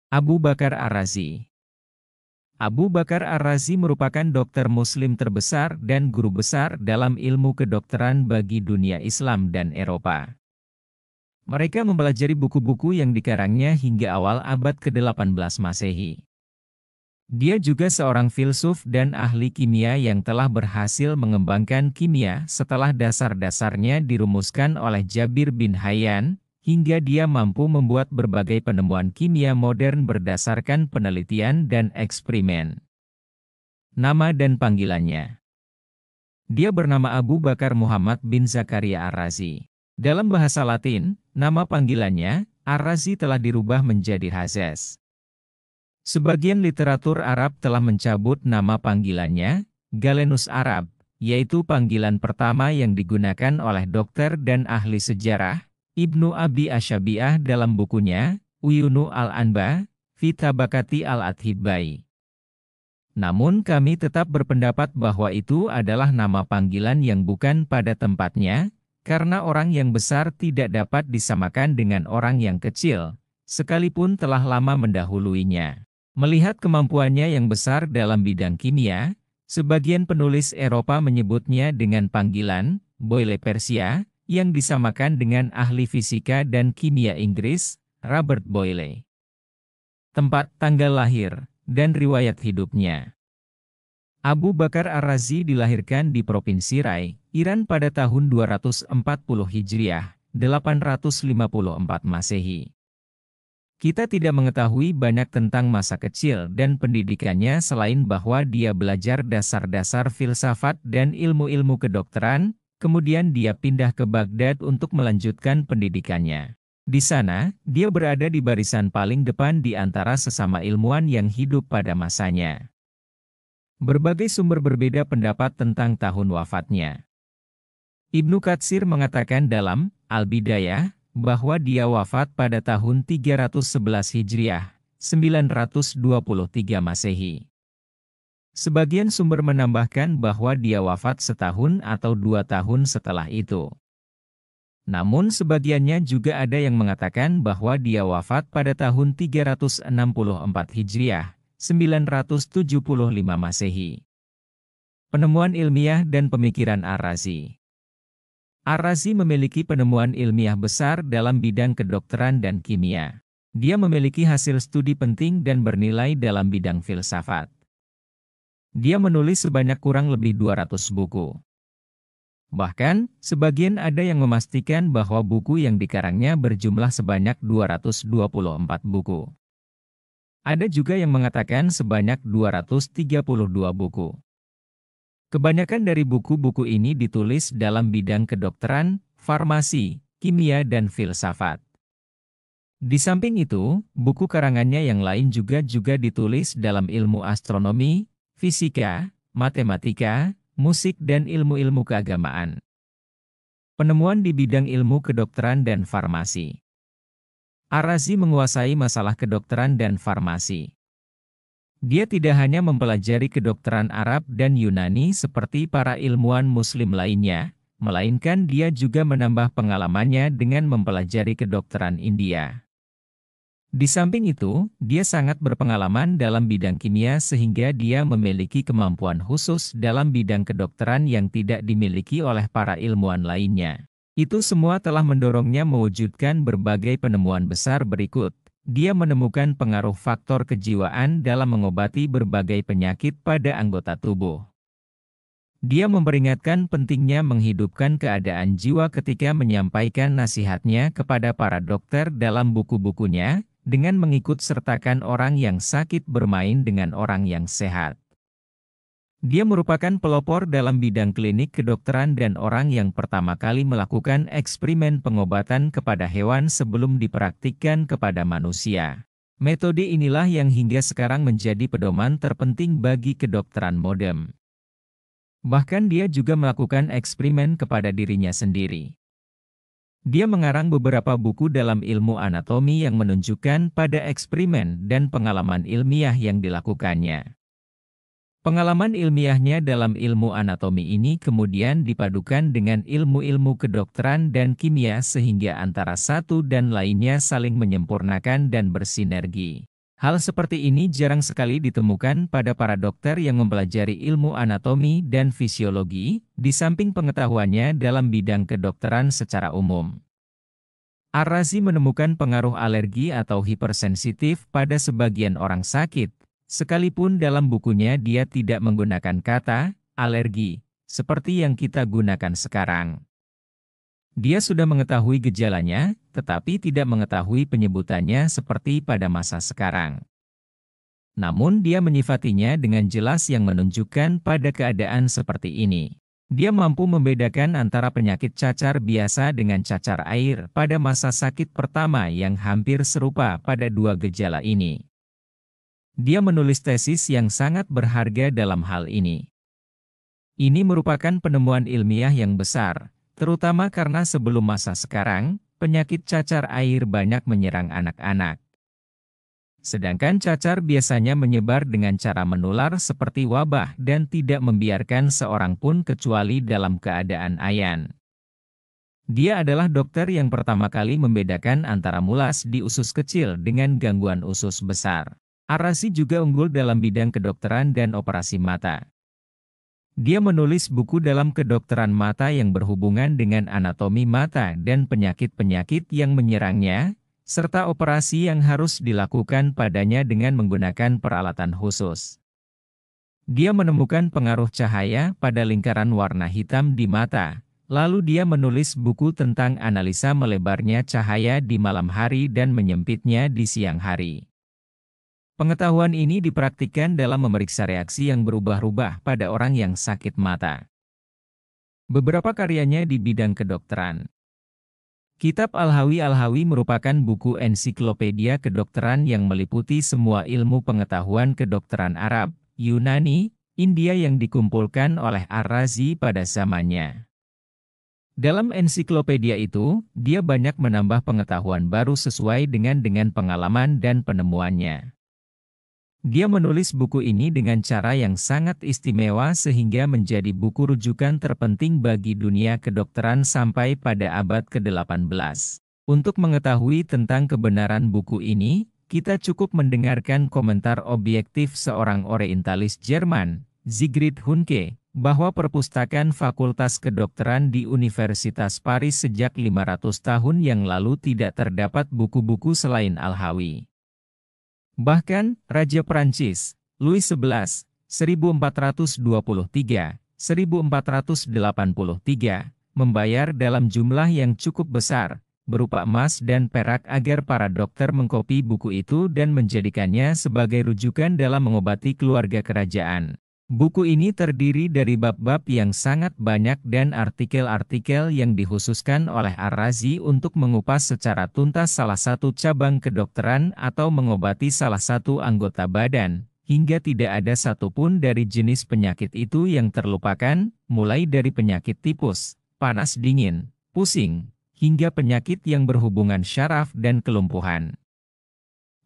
Abu Bakar Ar-Razi. Abu Bakar Ar-Razi merupakan dokter Muslim terbesar dan guru besar dalam ilmu kedokteran bagi dunia Islam dan Eropa. Mereka mempelajari buku-buku yang dikarangnya hingga awal abad ke-18 Masehi. Dia juga seorang filsuf dan ahli kimia yang telah berhasil mengembangkan kimia setelah dasar-dasarnya dirumuskan oleh Jabir bin Hayyan, hingga dia mampu membuat berbagai penemuan kimia modern berdasarkan penelitian dan eksperimen. Nama dan panggilannya. Dia bernama Abu Bakar Muhammad bin Zakaria Ar-Razi. Dalam bahasa Latin, nama panggilannya, Ar-Razi telah dirubah menjadi Hazes. Sebagian literatur Arab telah mencabut nama panggilannya, Galenus Arab, yaitu panggilan pertama yang digunakan oleh dokter dan ahli sejarah, Ibnu Abi Asyabiah dalam bukunya, Uyunu al-Anba, fi Tabakati al-Adhibai. Namun kami tetap berpendapat bahwa itu adalah nama panggilan yang bukan pada tempatnya, karena orang yang besar tidak dapat disamakan dengan orang yang kecil, sekalipun telah lama mendahuluinya. Melihat kemampuannya yang besar dalam bidang kimia, sebagian penulis Eropa menyebutnya dengan panggilan Boyle Persia, yang disamakan dengan ahli fisika dan kimia Inggris, Robert Boyle. Tempat, tanggal lahir, dan riwayat hidupnya. Abu Bakar Ar-Razi dilahirkan di Provinsi Rai, Iran pada tahun 240 Hijriah, 854 Masehi. Kita tidak mengetahui banyak tentang masa kecil dan pendidikannya selain bahwa dia belajar dasar-dasar filsafat dan ilmu-ilmu kedokteran, kemudian dia pindah ke Baghdad untuk melanjutkan pendidikannya. Di sana, dia berada di barisan paling depan di antara sesama ilmuwan yang hidup pada masanya. Berbagai sumber berbeda pendapat tentang tahun wafatnya. Ibnu Katsir mengatakan dalam Al-Bidayah, bahwa dia wafat pada tahun 311 Hijriah, 923 Masehi. Sebagian sumber menambahkan bahwa dia wafat setahun atau 2 tahun setelah itu. Namun sebagiannya juga ada yang mengatakan bahwa dia wafat pada tahun 364 Hijriah, 975 Masehi. Penemuan ilmiah dan pemikiran Ar-Razi. Ar-Razi memiliki penemuan ilmiah besar dalam bidang kedokteran dan kimia. Dia memiliki hasil studi penting dan bernilai dalam bidang filsafat. Dia menulis sebanyak kurang lebih 200 buku. Bahkan, sebagian ada yang memastikan bahwa buku yang dikarangnya berjumlah sebanyak 224 buku. Ada juga yang mengatakan sebanyak 232 buku. Kebanyakan dari buku-buku ini ditulis dalam bidang kedokteran, farmasi, kimia dan filsafat. Di samping itu, buku karangannya yang lain juga ditulis dalam ilmu astronomi, fisika, matematika, musik dan ilmu-ilmu keagamaan. Penemuan di bidang ilmu kedokteran dan farmasi. Ar-Razi menguasai masalah kedokteran dan farmasi. Dia tidak hanya mempelajari kedokteran Arab dan Yunani seperti para ilmuwan Muslim lainnya, melainkan dia juga menambah pengalamannya dengan mempelajari kedokteran India. Di samping itu, dia sangat berpengalaman dalam bidang kimia sehingga dia memiliki kemampuan khusus dalam bidang kedokteran yang tidak dimiliki oleh para ilmuwan lainnya. Itu semua telah mendorongnya mewujudkan berbagai penemuan besar berikut. Dia menemukan pengaruh faktor kejiwaan dalam mengobati berbagai penyakit pada anggota tubuh. Dia memperingatkan pentingnya menghidupkan keadaan jiwa ketika menyampaikan nasihatnya kepada para dokter dalam buku-bukunya, dengan mengikut sertakan orang yang sakit bermain dengan orang yang sehat. Dia merupakan pelopor dalam bidang klinik kedokteran dan orang yang pertama kali melakukan eksperimen pengobatan kepada hewan sebelum dipraktikkan kepada manusia. Metode inilah yang hingga sekarang menjadi pedoman terpenting bagi kedokteran modern. Bahkan dia juga melakukan eksperimen kepada dirinya sendiri. Dia mengarang beberapa buku dalam ilmu anatomi yang menunjukkan pada eksperimen dan pengalaman ilmiah yang dilakukannya. Pengalaman ilmiahnya dalam ilmu anatomi ini kemudian dipadukan dengan ilmu-ilmu kedokteran dan kimia sehingga antara satu dan lainnya saling menyempurnakan dan bersinergi. Hal seperti ini jarang sekali ditemukan pada para dokter yang mempelajari ilmu anatomi dan fisiologi, di samping pengetahuannya dalam bidang kedokteran secara umum. Ar-Razi menemukan pengaruh alergi atau hipersensitif pada sebagian orang sakit, sekalipun dalam bukunya dia tidak menggunakan kata alergi, seperti yang kita gunakan sekarang. Dia sudah mengetahui gejalanya, tetapi tidak mengetahui penyebutannya seperti pada masa sekarang. Namun dia menyifatinya dengan jelas yang menunjukkan pada keadaan seperti ini. Dia mampu membedakan antara penyakit cacar biasa dengan cacar air pada masa sakit pertama yang hampir serupa pada dua gejala ini. Dia menulis tesis yang sangat berharga dalam hal ini. Ini merupakan penemuan ilmiah yang besar, terutama karena sebelum masa sekarang, penyakit cacar air banyak menyerang anak-anak. Sedangkan cacar biasanya menyebar dengan cara menular seperti wabah dan tidak membiarkan seorang pun kecuali dalam keadaan ayan. Dia adalah dokter yang pertama kali membedakan antara mulas di usus kecil dengan gangguan usus besar. Ar-Razi juga unggul dalam bidang kedokteran dan operasi mata. Dia menulis buku dalam kedokteran mata yang berhubungan dengan anatomi mata dan penyakit-penyakit yang menyerangnya, serta operasi yang harus dilakukan padanya dengan menggunakan peralatan khusus. Dia menemukan pengaruh cahaya pada lingkaran warna hitam di mata, lalu dia menulis buku tentang analisa melebarnya cahaya di malam hari dan menyempitnya di siang hari. Pengetahuan ini dipraktikkan dalam memeriksa reaksi yang berubah-ubah pada orang yang sakit mata. Beberapa karyanya di bidang kedokteran. Kitab Al-Hawi merupakan buku ensiklopedia kedokteran yang meliputi semua ilmu pengetahuan kedokteran Arab, Yunani, India yang dikumpulkan oleh Ar-Razi pada zamannya. Dalam ensiklopedia itu, dia banyak menambah pengetahuan baru sesuai dengan pengalaman dan penemuannya. Dia menulis buku ini dengan cara yang sangat istimewa sehingga menjadi buku rujukan terpenting bagi dunia kedokteran sampai pada abad ke-18. Untuk mengetahui tentang kebenaran buku ini, kita cukup mendengarkan komentar objektif seorang orientalis Jerman, Siegfried Hunke, bahwa perpustakaan Fakultas Kedokteran di Universitas Paris sejak 500 tahun yang lalu tidak terdapat buku-buku selain Al-Hawi. Bahkan, Raja Prancis, Louis XI, 1423-1483, membayar dalam jumlah yang cukup besar, berupa emas dan perak agar para dokter mengkopi buku itu dan menjadikannya sebagai rujukan dalam mengobati keluarga kerajaan. Buku ini terdiri dari bab-bab yang sangat banyak dan artikel-artikel yang dikhususkan oleh Ar-Razi untuk mengupas secara tuntas salah satu cabang kedokteran atau mengobati salah satu anggota badan, hingga tidak ada satupun dari jenis penyakit itu yang terlupakan, mulai dari penyakit tipus, panas dingin, pusing, hingga penyakit yang berhubungan syaraf dan kelumpuhan.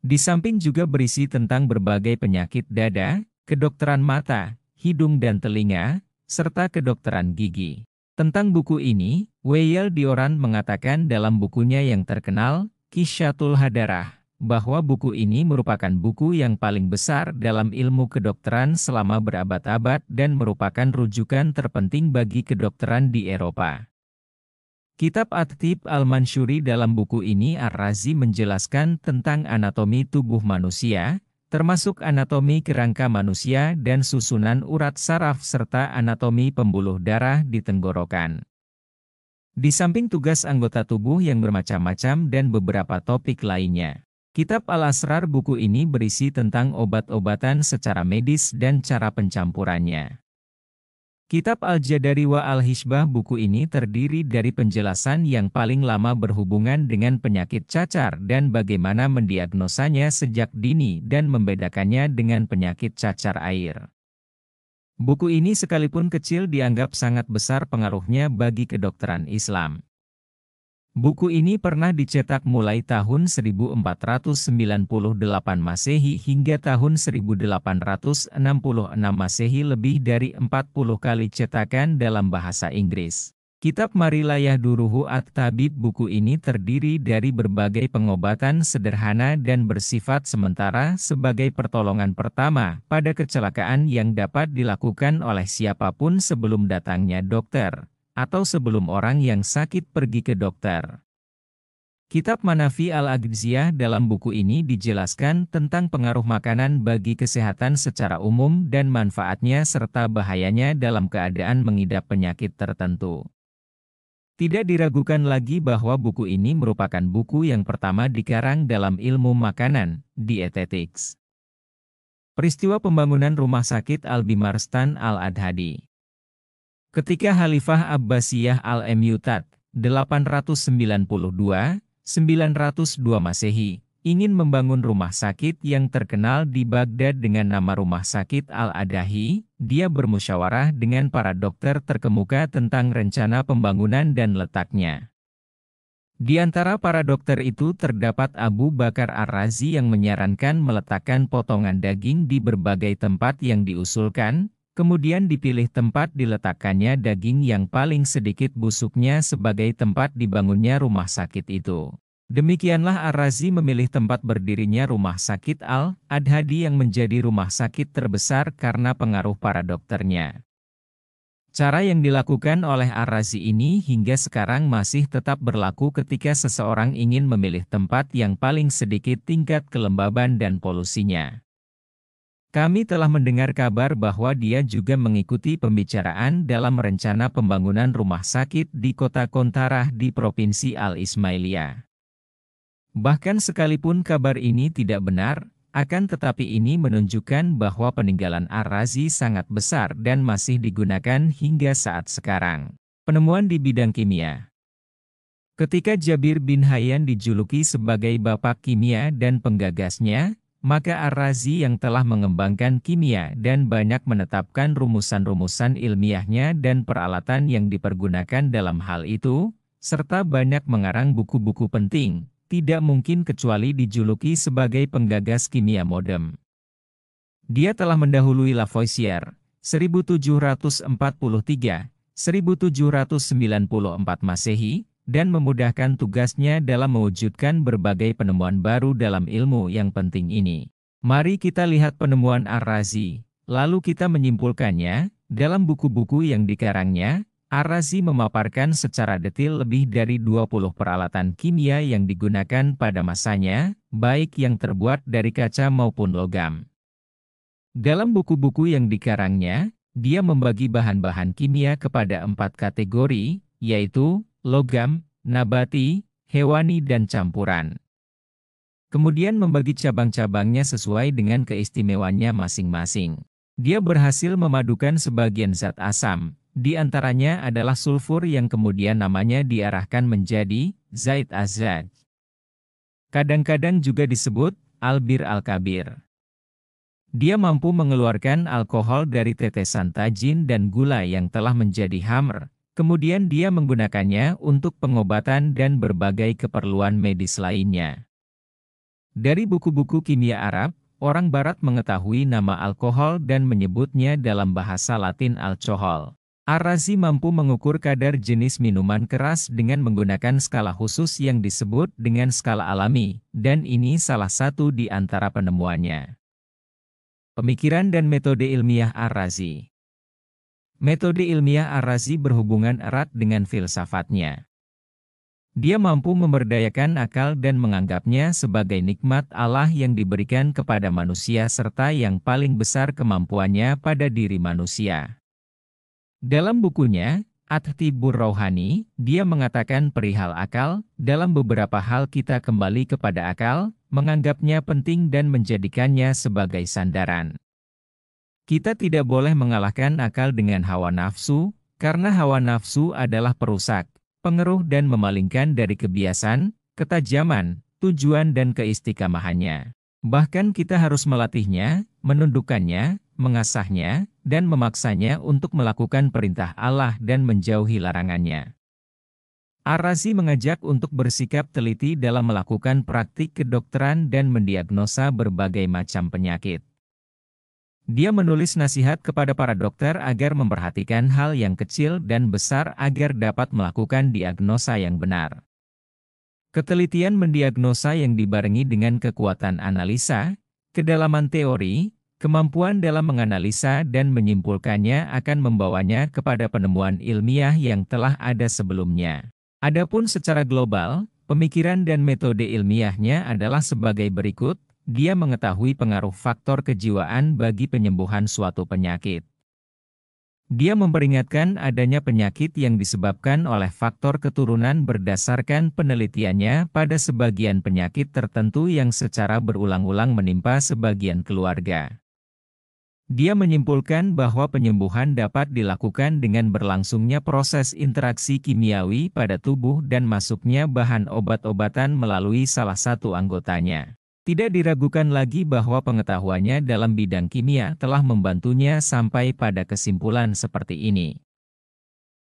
Di samping juga berisi tentang berbagai penyakit dada, kedokteran mata, hidung dan telinga, serta kedokteran gigi. Tentang buku ini, Wael Dioran mengatakan dalam bukunya yang terkenal, Kisyatul Hadarah, bahwa buku ini merupakan buku yang paling besar dalam ilmu kedokteran selama berabad-abad dan merupakan rujukan terpenting bagi kedokteran di Eropa. Kitab At-Tib Al-Mansyuri dalam buku ini Ar-Razi menjelaskan tentang anatomi tubuh manusia, termasuk anatomi kerangka manusia dan susunan urat saraf serta anatomi pembuluh darah di tenggorokan. Di samping tugas anggota tubuh yang bermacam-macam dan beberapa topik lainnya, Kitab Al-Asrar buku ini berisi tentang obat-obatan secara medis dan cara pencampurannya. Kitab Al-Jadari wa Al-Hishbah buku ini terdiri dari penjelasan yang paling lama berhubungan dengan penyakit cacar dan bagaimana mendiagnosanya sejak dini dan membedakannya dengan penyakit cacar air. Buku ini sekalipun kecil dianggap sangat besar pengaruhnya bagi kedokteran Islam. Buku ini pernah dicetak mulai tahun 1498 Masehi hingga tahun 1866 Masehi lebih dari 40 kali cetakan dalam bahasa Inggris. Kitab Marilah Yahduruhu At-Tabib. Buku ini terdiri dari berbagai pengobatan sederhana dan bersifat sementara sebagai pertolongan pertama pada kecelakaan yang dapat dilakukan oleh siapapun sebelum datangnya dokter, atau sebelum orang yang sakit pergi ke dokter. Kitab Manafi Al-Agdziyah. Dalam buku ini dijelaskan tentang pengaruh makanan bagi kesehatan secara umum dan manfaatnya serta bahayanya dalam keadaan mengidap penyakit tertentu. Tidak diragukan lagi bahwa buku ini merupakan buku yang pertama dikarang dalam ilmu makanan, dietetics. Peristiwa pembangunan Rumah Sakit Al-Bimarstan Al-Adhadi. Ketika Khalifah Abbasiyah Al-Emyutat, 892-902 Masehi, ingin membangun rumah sakit yang terkenal di Baghdad dengan nama Rumah Sakit Al-Adahi, dia bermusyawarah dengan para dokter terkemuka tentang rencana pembangunan dan letaknya. Di antara para dokter itu terdapat Abu Bakar Ar-Razi yang menyarankan meletakkan potongan daging di berbagai tempat yang diusulkan, kemudian dipilih tempat diletakkannya daging yang paling sedikit busuknya sebagai tempat dibangunnya rumah sakit itu. Demikianlah Ar-Razi memilih tempat berdirinya Rumah Sakit Al-Adhadi yang menjadi rumah sakit terbesar karena pengaruh para dokternya. Cara yang dilakukan oleh Ar-Razi ini hingga sekarang masih tetap berlaku ketika seseorang ingin memilih tempat yang paling sedikit tingkat kelembaban dan polusinya. Kami telah mendengar kabar bahwa dia juga mengikuti pembicaraan dalam rencana pembangunan rumah sakit di kota Kontarah di Provinsi Al-Ismailiyah. Bahkan sekalipun kabar ini tidak benar, akan tetapi ini menunjukkan bahwa peninggalan Ar-Razi sangat besar dan masih digunakan hingga saat sekarang. Penemuan di bidang kimia. Ketika Jabir bin Hayyan dijuluki sebagai bapak kimia dan penggagasnya, maka Ar-Razi yang telah mengembangkan kimia dan banyak menetapkan rumusan-rumusan ilmiahnya dan peralatan yang dipergunakan dalam hal itu, serta banyak mengarang buku-buku penting, tidak mungkin kecuali dijuluki sebagai penggagas kimia modern. Dia telah mendahului Lavoisier, 1743-1794 Masehi, dan memudahkan tugasnya dalam mewujudkan berbagai penemuan baru dalam ilmu yang penting ini. Mari kita lihat penemuan Ar-Razi, lalu kita menyimpulkannya. Dalam buku-buku yang dikarangnya, Ar-Razi memaparkan secara detail lebih dari 20 peralatan kimia yang digunakan pada masanya, baik yang terbuat dari kaca maupun logam. Dalam buku-buku yang dikarangnya, dia membagi bahan-bahan kimia kepada 4 kategori, yaitu logam, nabati, hewani dan campuran. Kemudian membagi cabang-cabangnya sesuai dengan keistimewaannya masing-masing. Dia berhasil memadukan sebagian zat asam, di antaranya adalah sulfur yang kemudian namanya diarahkan menjadi zait azaj. Kadang-kadang juga disebut albir al-kabir. Dia mampu mengeluarkan alkohol dari tetesan tajin dan gula yang telah menjadi khamr. Kemudian dia menggunakannya untuk pengobatan dan berbagai keperluan medis lainnya. Dari buku-buku kimia Arab, orang Barat mengetahui nama alkohol dan menyebutnya dalam bahasa Latin alcohol. Ar-Razi mampu mengukur kadar jenis minuman keras dengan menggunakan skala khusus yang disebut dengan skala alami, dan ini salah satu di antara penemuannya. Pemikiran dan metode ilmiah Ar-Razi. Metode ilmiah Ar-Razi berhubungan erat dengan filsafatnya. Dia mampu memberdayakan akal dan menganggapnya sebagai nikmat Allah yang diberikan kepada manusia serta yang paling besar kemampuannya pada diri manusia. Dalam bukunya, At-Tibur Rauhani, dia mengatakan perihal akal, dalam beberapa hal kita kembali kepada akal, menganggapnya penting dan menjadikannya sebagai sandaran. Kita tidak boleh mengalahkan akal dengan hawa nafsu, karena hawa nafsu adalah perusak, pengeruh dan memalingkan dari kebiasaan, ketajaman, tujuan dan keistiqamahannya. Bahkan kita harus melatihnya, menundukkannya, mengasahnya, dan memaksanya untuk melakukan perintah Allah dan menjauhi larangannya. Ar-Razi mengajak untuk bersikap teliti dalam melakukan praktik kedokteran dan mendiagnosa berbagai macam penyakit. Dia menulis nasihat kepada para dokter agar memperhatikan hal yang kecil dan besar agar dapat melakukan diagnosa yang benar. Ketelitian mendiagnosa yang dibarengi dengan kekuatan analisa, kedalaman teori, kemampuan dalam menganalisa dan menyimpulkannya akan membawanya kepada penemuan ilmiah yang telah ada sebelumnya. Adapun secara global, pemikiran dan metode ilmiahnya adalah sebagai berikut. Dia mengetahui pengaruh faktor kejiwaan bagi penyembuhan suatu penyakit. Dia memperingatkan adanya penyakit yang disebabkan oleh faktor keturunan berdasarkan penelitiannya pada sebagian penyakit tertentu yang secara berulang-ulang menimpa sebagian keluarga. Dia menyimpulkan bahwa penyembuhan dapat dilakukan dengan berlangsungnya proses interaksi kimiawi pada tubuh dan masuknya bahan obat-obatan melalui salah satu anggotanya. Tidak diragukan lagi bahwa pengetahuannya dalam bidang kimia telah membantunya sampai pada kesimpulan seperti ini.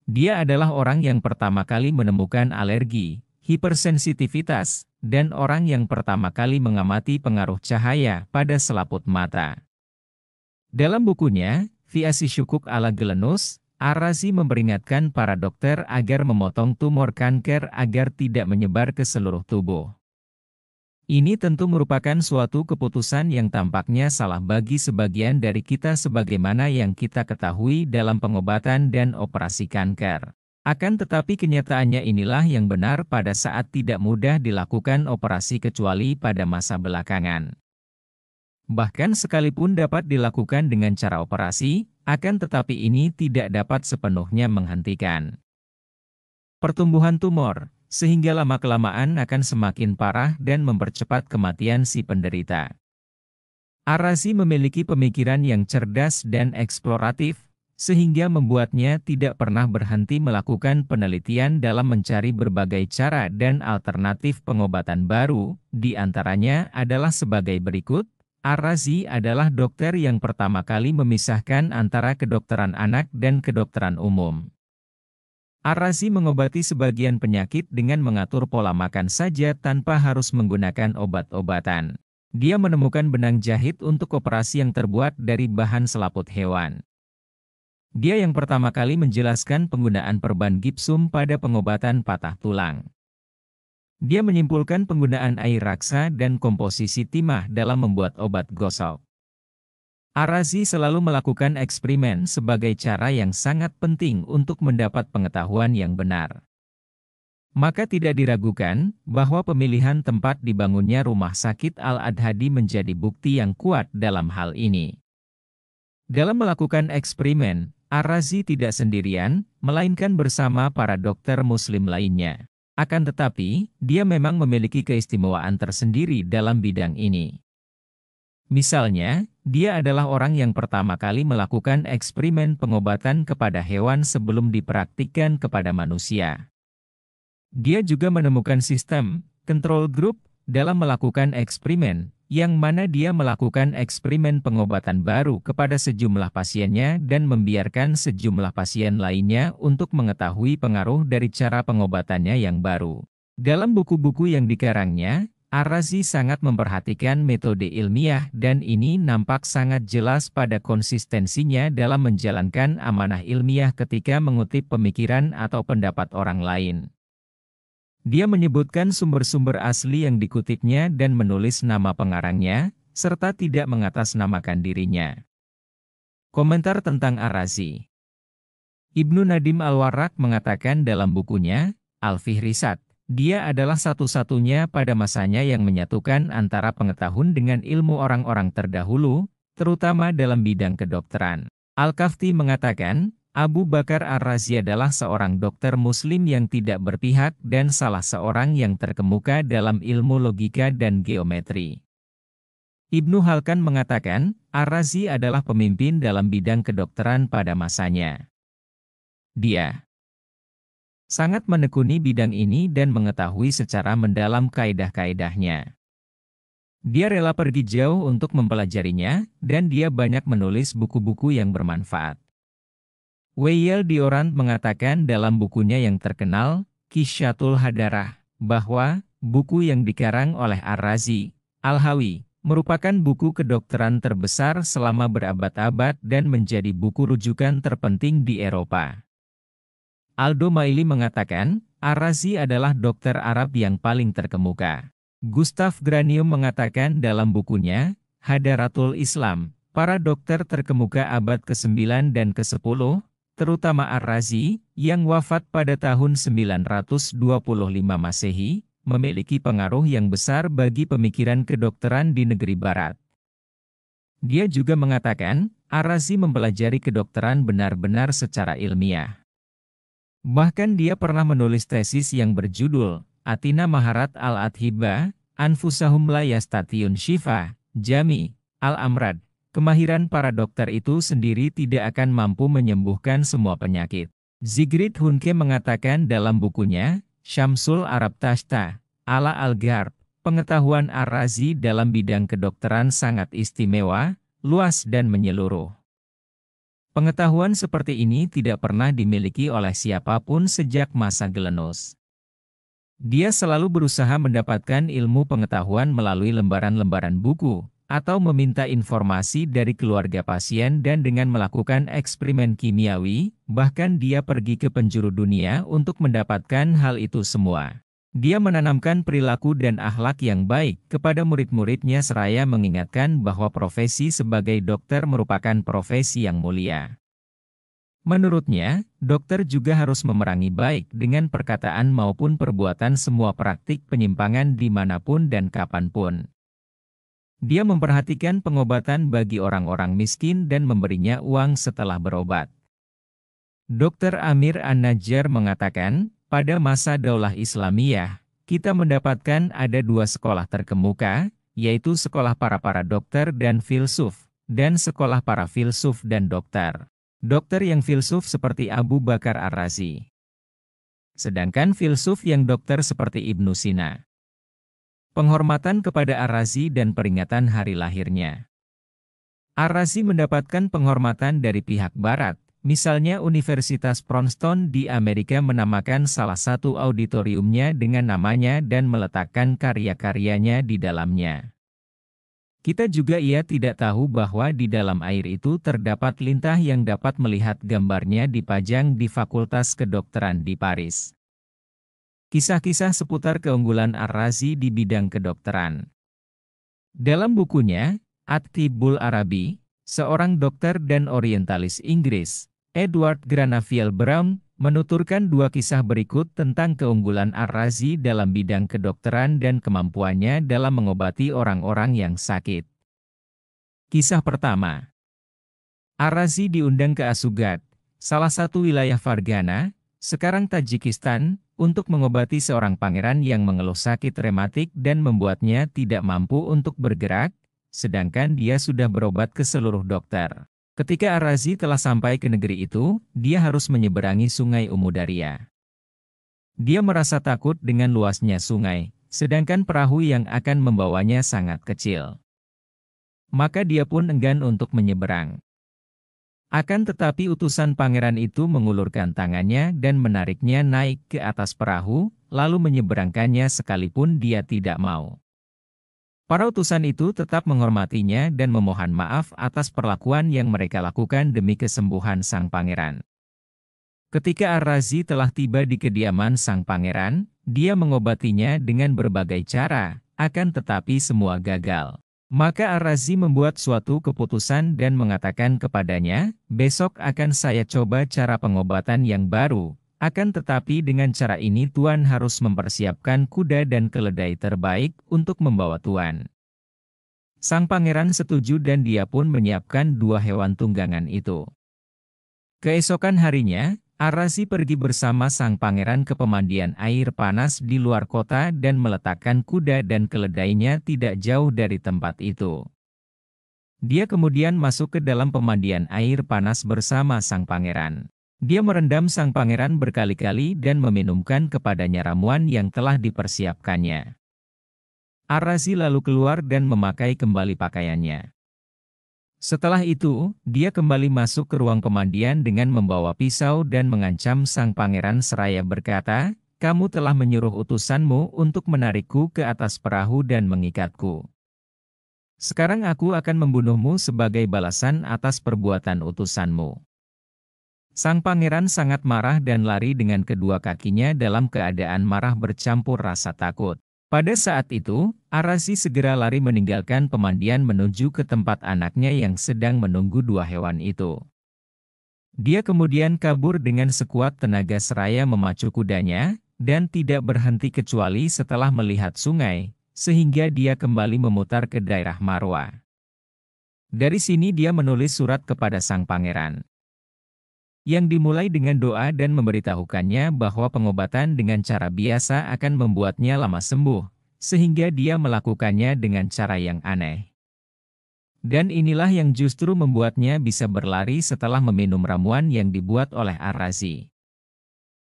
Dia adalah orang yang pertama kali menemukan alergi, hipersensitivitas, dan orang yang pertama kali mengamati pengaruh cahaya pada selaput mata. Dalam bukunya, Fiasi Syukuk ala Gelenus, Ar-Razi memperingatkan para dokter agar memotong tumor kanker agar tidak menyebar ke seluruh tubuh. Ini tentu merupakan suatu keputusan yang tampaknya salah bagi sebagian dari kita sebagaimana yang kita ketahui dalam pengobatan dan operasi kanker. Akan tetapi kenyataannya inilah yang benar pada saat tidak mudah dilakukan operasi kecuali pada masa belakangan. Bahkan sekalipun dapat dilakukan dengan cara operasi, akan tetapi ini tidak dapat sepenuhnya menghentikan pertumbuhan tumor, sehingga lama-kelamaan akan semakin parah dan mempercepat kematian si penderita. Ar-Razi memiliki pemikiran yang cerdas dan eksploratif, sehingga membuatnya tidak pernah berhenti melakukan penelitian dalam mencari berbagai cara dan alternatif pengobatan baru, di antaranya adalah sebagai berikut. Ar-Razi adalah dokter yang pertama kali memisahkan antara kedokteran anak dan kedokteran umum. Ar-Razi mengobati sebagian penyakit dengan mengatur pola makan saja tanpa harus menggunakan obat-obatan. Dia menemukan benang jahit untuk operasi yang terbuat dari bahan selaput hewan. Dia yang pertama kali menjelaskan penggunaan perban gipsum pada pengobatan patah tulang. Dia menyimpulkan penggunaan air raksa dan komposisi timah dalam membuat obat gosok. Ar-Razi selalu melakukan eksperimen sebagai cara yang sangat penting untuk mendapat pengetahuan yang benar. Maka tidak diragukan bahwa pemilihan tempat dibangunnya Rumah Sakit Al-Adhadi menjadi bukti yang kuat dalam hal ini. Dalam melakukan eksperimen, Ar-Razi tidak sendirian, melainkan bersama para dokter Muslim lainnya. Akan tetapi, dia memang memiliki keistimewaan tersendiri dalam bidang ini. Misalnya, dia adalah orang yang pertama kali melakukan eksperimen pengobatan kepada hewan sebelum dipraktikkan kepada manusia. Dia juga menemukan sistem control group dalam melakukan eksperimen, yang mana dia melakukan eksperimen pengobatan baru kepada sejumlah pasiennya dan membiarkan sejumlah pasien lainnya untuk mengetahui pengaruh dari cara pengobatannya yang baru. Dalam buku-buku yang dikarangnya, Ar-Razi sangat memperhatikan metode ilmiah dan ini nampak sangat jelas pada konsistensinya dalam menjalankan amanah ilmiah ketika mengutip pemikiran atau pendapat orang lain. Dia menyebutkan sumber-sumber asli yang dikutipnya dan menulis nama pengarangnya, serta tidak mengatasnamakan dirinya. Komentar tentang Ar-Razi. Ibnu Nadim Al-Warraq mengatakan dalam bukunya, Al-Fihrisat, dia adalah satu-satunya pada masanya yang menyatukan antara pengetahuan dengan ilmu orang-orang terdahulu, terutama dalam bidang kedokteran. Al-Kafti mengatakan, Abu Bakar Ar-Razi adalah seorang dokter Muslim yang tidak berpihak dan salah seorang yang terkemuka dalam ilmu logika dan geometri. Ibnu Halkan mengatakan, Ar-Razi adalah pemimpin dalam bidang kedokteran pada masanya. Dia sangat menekuni bidang ini dan mengetahui secara mendalam kaidah-kaidahnya. Dia rela pergi jauh untuk mempelajarinya, dan dia banyak menulis buku-buku yang bermanfaat. Wael Diorand mengatakan dalam bukunya yang terkenal, Kisyatul Hadarah, bahwa buku yang dikarang oleh Ar-Razi, Al-Hawi, merupakan buku kedokteran terbesar selama berabad-abad dan menjadi buku rujukan terpenting di Eropa. Aldo Maili mengatakan, Ar-Razi adalah dokter Arab yang paling terkemuka. Gustav Granium mengatakan dalam bukunya, Hadaratul Islam, para dokter terkemuka abad ke-9 dan ke-10, terutama Ar-Razi, yang wafat pada tahun 925 Masehi, memiliki pengaruh yang besar bagi pemikiran kedokteran di negeri Barat. Dia juga mengatakan, Ar-Razi mempelajari kedokteran benar-benar secara ilmiah. Bahkan dia pernah menulis tesis yang berjudul, Atina Maharat al-Adhiba, Anfusahum la yastatiyun shifa, Jami, al-Amrad. Kemahiran para dokter itu sendiri tidak akan mampu menyembuhkan semua penyakit. Sigrid Hunke mengatakan dalam bukunya, Syamsul Arab Tashta, ala al-Gharb, pengetahuan Ar-Razi dalam bidang kedokteran sangat istimewa, luas dan menyeluruh. Pengetahuan seperti ini tidak pernah dimiliki oleh siapapun sejak masa Gelenus. Dia selalu berusaha mendapatkan ilmu pengetahuan melalui lembaran-lembaran buku, atau meminta informasi dari keluarga pasien dan dengan melakukan eksperimen kimiawi, bahkan dia pergi ke penjuru dunia untuk mendapatkan hal itu semua. Dia menanamkan perilaku dan akhlak yang baik kepada murid-muridnya seraya mengingatkan bahwa profesi sebagai dokter merupakan profesi yang mulia. Menurutnya, dokter juga harus memerangi baik dengan perkataan maupun perbuatan semua praktik penyimpangan dimanapun dan kapanpun. Dia memperhatikan pengobatan bagi orang-orang miskin dan memberinya uang setelah berobat. Dr. Amir An-Najjar mengatakan, pada masa Daulah Islamiyah, kita mendapatkan ada dua sekolah terkemuka, yaitu sekolah para dokter dan filsuf, dan sekolah para filsuf dan dokter. Dokter yang filsuf seperti Abu Bakar Ar-Razi. Sedangkan filsuf yang dokter seperti Ibnu Sina. Penghormatan kepada Ar-Razi dan peringatan hari lahirnya. Ar-Razi mendapatkan penghormatan dari pihak Barat. Misalnya Universitas Princeton di Amerika menamakan salah satu auditoriumnya dengan namanya dan meletakkan karya-karyanya di dalamnya. Kita juga tidak tahu bahwa di dalam air itu terdapat lintah yang dapat melihat gambarnya dipajang di Fakultas Kedokteran di Paris. Kisah-kisah seputar keunggulan Ar-Razi di bidang kedokteran. Dalam bukunya, At-Tibbul Arabi, seorang dokter dan orientalis Inggris, Edward Granaviel Brown, menuturkan dua kisah berikut tentang keunggulan Ar-Razi dalam bidang kedokteran dan kemampuannya dalam mengobati orang-orang yang sakit. Kisah pertama. Ar-Razi diundang ke Asugat, salah satu wilayah Fargana, sekarang Tajikistan, untuk mengobati seorang pangeran yang mengeluh sakit rematik dan membuatnya tidak mampu untuk bergerak, sedangkan dia sudah berobat ke seluruh dokter. Ketika Ar-Razi telah sampai ke negeri itu, dia harus menyeberangi sungai Umudarya. Dia merasa takut dengan luasnya sungai, sedangkan perahu yang akan membawanya sangat kecil. Maka dia pun enggan untuk menyeberang. Akan tetapi utusan pangeran itu mengulurkan tangannya dan menariknya naik ke atas perahu, lalu menyeberangkannya sekalipun dia tidak mau. Para utusan itu tetap menghormatinya dan memohon maaf atas perlakuan yang mereka lakukan demi kesembuhan sang pangeran. Ketika Ar-Razi telah tiba di kediaman sang pangeran, dia mengobatinya dengan berbagai cara, akan tetapi semua gagal. Maka Ar-Razi membuat suatu keputusan dan mengatakan kepadanya, besok akan saya coba cara pengobatan yang baru. Akan tetapi dengan cara ini Tuan harus mempersiapkan kuda dan keledai terbaik untuk membawa Tuan. Sang pangeran setuju dan dia pun menyiapkan dua hewan tunggangan itu. Keesokan harinya, Ar-Razi pergi bersama sang pangeran ke pemandian air panas di luar kota dan meletakkan kuda dan keledainya tidak jauh dari tempat itu. Dia kemudian masuk ke dalam pemandian air panas bersama sang pangeran. Dia merendam sang pangeran berkali-kali dan meminumkan kepadanya ramuan yang telah dipersiapkannya. Ar-Razi lalu keluar dan memakai kembali pakaiannya. Setelah itu, dia kembali masuk ke ruang pemandian dengan membawa pisau dan mengancam sang pangeran seraya berkata, "Kamu telah menyuruh utusanmu untuk menarikku ke atas perahu dan mengikatku. Sekarang aku akan membunuhmu sebagai balasan atas perbuatan utusanmu. Sang pangeran sangat marah dan lari dengan kedua kakinya dalam keadaan marah bercampur rasa takut. Pada saat itu, Ar-Razi segera lari meninggalkan pemandian menuju ke tempat anaknya yang sedang menunggu dua hewan itu. Dia kemudian kabur dengan sekuat tenaga seraya memacu kudanya, dan tidak berhenti kecuali setelah melihat sungai, sehingga dia kembali memutar ke daerah Marwa. Dari sini dia menulis surat kepada sang pangeran, yang dimulai dengan doa dan memberitahukannya bahwa pengobatan dengan cara biasa akan membuatnya lama sembuh, sehingga dia melakukannya dengan cara yang aneh. Dan inilah yang justru membuatnya bisa berlari setelah meminum ramuan yang dibuat oleh Ar-Razi.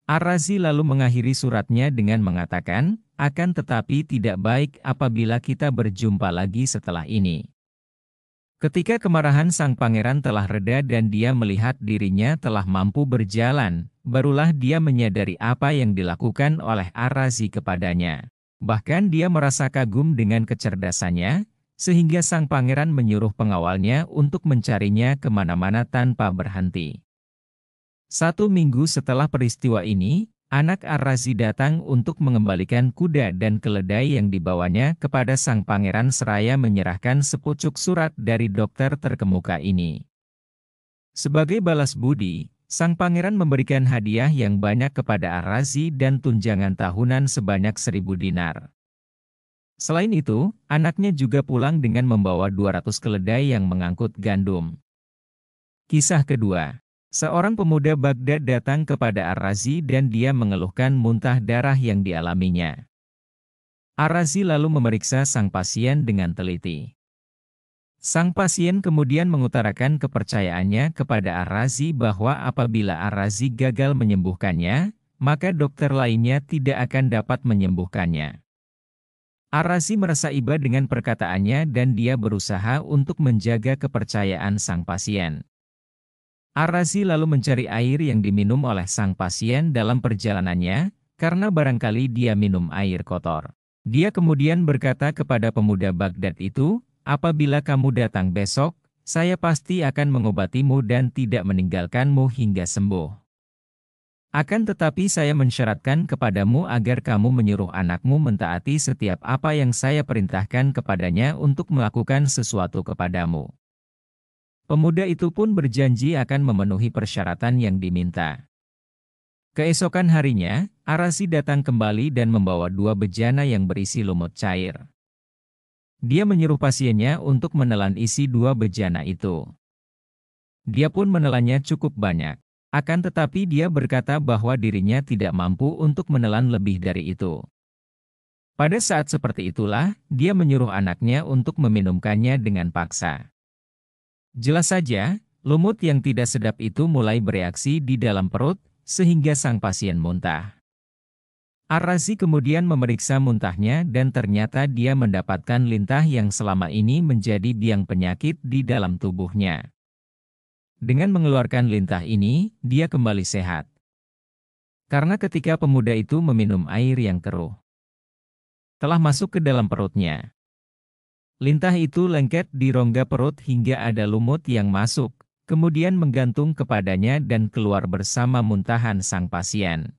Ar-Razi lalu mengakhiri suratnya dengan mengatakan, akan tetapi tidak baik apabila kita berjumpa lagi setelah ini. Ketika kemarahan sang pangeran telah reda dan dia melihat dirinya telah mampu berjalan, barulah dia menyadari apa yang dilakukan oleh Ar-Razi kepadanya. Bahkan dia merasa kagum dengan kecerdasannya, sehingga sang pangeran menyuruh pengawalnya untuk mencarinya kemana-mana tanpa berhenti. 1 minggu setelah peristiwa ini, anak Ar-Razi datang untuk mengembalikan kuda dan keledai yang dibawanya kepada sang pangeran seraya menyerahkan sepucuk surat dari dokter terkemuka ini. Sebagai balas budi, sang pangeran memberikan hadiah yang banyak kepada Ar-Razi dan tunjangan tahunan sebanyak 1.000 dinar. Selain itu, anaknya juga pulang dengan membawa 200 keledai yang mengangkut gandum. Kisah kedua. Seorang pemuda Baghdad datang kepada Ar-Razi dan dia mengeluhkan muntah darah yang dialaminya. Ar-Razi lalu memeriksa sang pasien dengan teliti. Sang pasien kemudian mengutarakan kepercayaannya kepada Ar-Razi bahwa apabila Ar-Razi gagal menyembuhkannya, maka dokter lainnya tidak akan dapat menyembuhkannya. Ar-Razi merasa iba dengan perkataannya dan dia berusaha untuk menjaga kepercayaan sang pasien. Ar-Razi lalu mencari air yang diminum oleh sang pasien dalam perjalanannya, karena barangkali dia minum air kotor. Dia kemudian berkata kepada pemuda Baghdad itu, apabila kamu datang besok, saya pasti akan mengobatimu dan tidak meninggalkanmu hingga sembuh. Akan tetapi saya mensyaratkan kepadamu agar kamu menyuruh anakmu mentaati setiap apa yang saya perintahkan kepadanya untuk melakukan sesuatu kepadamu. Pemuda itu pun berjanji akan memenuhi persyaratan yang diminta. Keesokan harinya, Ar-Razi datang kembali dan membawa 2 bejana yang berisi lumut cair. Dia menyuruh pasiennya untuk menelan isi 2 bejana itu. Dia pun menelannya cukup banyak. Akan tetapi dia berkata bahwa dirinya tidak mampu untuk menelan lebih dari itu. Pada saat seperti itulah, dia menyuruh anaknya untuk meminumkannya dengan paksa. Jelas saja, lumut yang tidak sedap itu mulai bereaksi di dalam perut, sehingga sang pasien muntah. Ar-Razi kemudian memeriksa muntahnya dan ternyata dia mendapatkan lintah yang selama ini menjadi biang penyakit di dalam tubuhnya. Dengan mengeluarkan lintah ini, dia kembali sehat. Karena ketika pemuda itu meminum air yang keruh, telah masuk ke dalam perutnya. Lintah itu lengket di rongga perut hingga ada lumut yang masuk, kemudian menggantung kepadanya dan keluar bersama muntahan sang pasien.